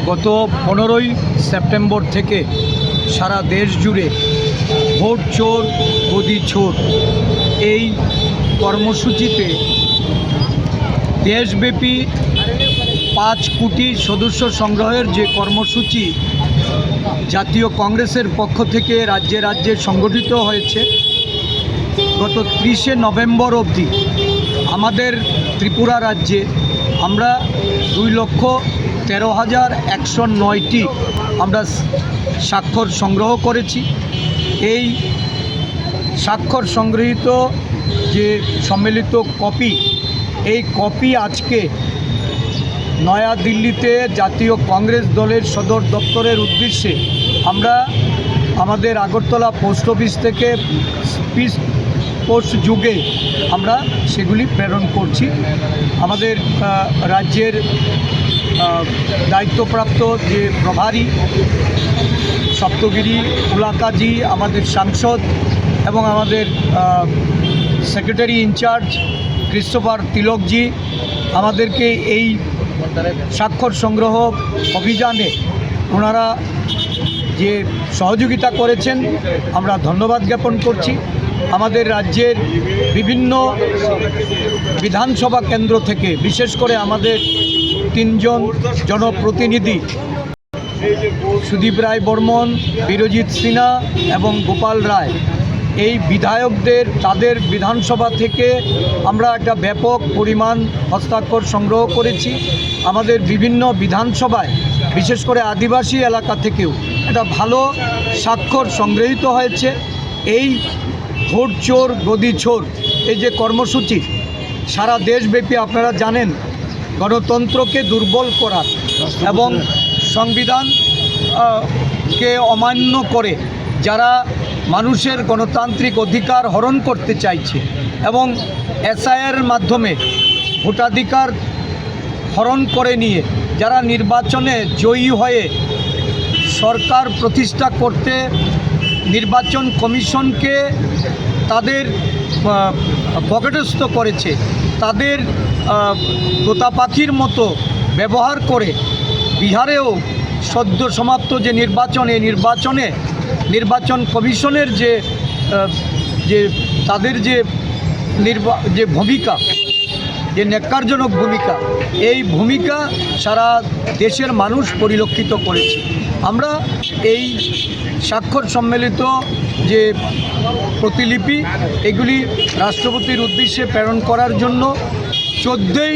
গত 15ই সেপ্টেম্বর থেকে সারা দেশ জুড়ে ভোট চোর গদি চোর এই কর্মসূচিতে দেশব্যাপী 5 কোটি সদস্য সংগ্রহের যে কর্মসূচি জাতীয় কংগ্রেসের পক্ষ থেকে রাজ্যে রাজ্যে সংগঠিত হয়েছে, গত 30শে নভেম্বর অবধি আমাদের ত্রিপুরা রাজ্যে আমরা 2,13,109টি আমরা স্বাক্ষর সংগ্রহ করেছি। এই স্বাক্ষর সংগৃহীত যে সম্মিলিত কপি, এই কপি আজকে নয়াদিল্লিতে জাতীয় কংগ্রেস দলের সদর দপ্তরের উদ্দেশ্যে আমরা আমাদের আগরতলা পোস্ট অফিস থেকে স্পিড পোস্ট যুগে আমরা সেগুলি প্রেরণ করছি। আমাদের রাজ্যের দায়িত্বপ্রাপ্ত যে প্রভারী সপ্তগিরি উলাকাজি, আমাদের সাংসদ এবং আমাদের সেক্রেটারি ইনচার্জ ক্রিস্টোফার তিলকজি আমাদেরকে এই স্বাক্ষর সংগ্রহ অভিযানে ওনারা যে সহযোগিতা করেছেন আমরা ধন্যবাদ জ্ঞাপন করছি। আমাদের রাজ্যের বিভিন্ন বিধানসভা কেন্দ্র থেকে বিশেষ করে আমাদের 3 জন জনপ্রতিনিধি সুদীপ রায় বর্মন, বীরজিৎ সিনহা এবং গোপাল রায়, এই বিধায়কদের তাদের বিধানসভা থেকে আমরা একটা ব্যাপক পরিমাণ হস্তাক্ষর সংগ্রহ করেছি। আমাদের বিভিন্ন বিধানসভায় বিশেষ করে আদিবাসী এলাকা থেকেও একটা ভালো স্বাক্ষর সংগৃহীত হয়েছে। এই ভোট চোর গদি চোর এই যে কর্মসূচি সারা দেশব্যাপী আপনারা জানেন গণতন্ত্রকে দুর্বল করার এবং সংবিধানকে অমান্য করে যারা মানুষের গণতান্ত্রিক অধিকার হরণ করতে চাইছে এবং এসআইআর মাধ্যমে ভোটাধিকার হরণ করে নিয়ে যারা নির্বাচনে জয়ী হয়ে সরকার প্রতিষ্ঠা করতে নির্বাচন কমিশনকে তাদের পকেটস্থ করেছে, তাদের তোতা পাখির মতো ব্যবহার করে বিহারেও সদ্য সমাপ্ত যে নির্বাচন, এই নির্বাচনে নির্বাচন কমিশনের যে তাদের যে ভূমিকা, যে ন্যাক্কারজনক ভূমিকা, এই ভূমিকা সারা দেশের মানুষ পরিলক্ষিত করেছে। আমরা এই স্বাক্ষর সম্মিলিত যে প্রতিলিপি এগুলি রাষ্ট্রপতির উদ্দেশ্যে প্রেরণ করার জন্য 14ই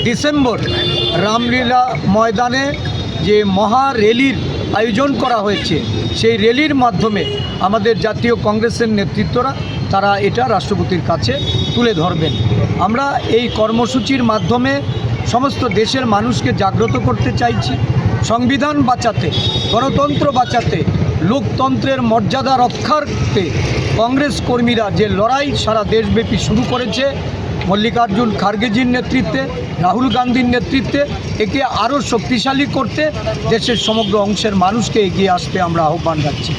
ডিসেম্বর রামলীলা ময়দানে যে মহা র্যালির আয়োজন করা হয়েছে, সেই র্যালির মাধ্যমে আমাদের জাতীয় কংগ্রেসের নেতৃত্বরা তারা এটা রাষ্ট্রপতির কাছে তুলে ধরবেন। আমরা এই কর্মসূচির মাধ্যমে সমস্ত দেশের মানুষকে জাগ্রত করতে চাইছি, সংবিধান বাঁচাতে, গণতন্ত্র বাঁচাতে, লোকতন্ত্রের মর্যাদা রক্ষার্থে কংগ্রেস কর্মীরা যে লড়াই সারা দেশব্যাপী শুরু করেছে মল্লিকার্জুন খার্গেজির নেতৃত্বে, রাহুল গান্ধীর নেতৃত্বে, একে আরও শক্তিশালী করতে দেশের সমগ্র অংশের মানুষকে এগিয়ে আসতে আমরা আহ্বান রাখছি।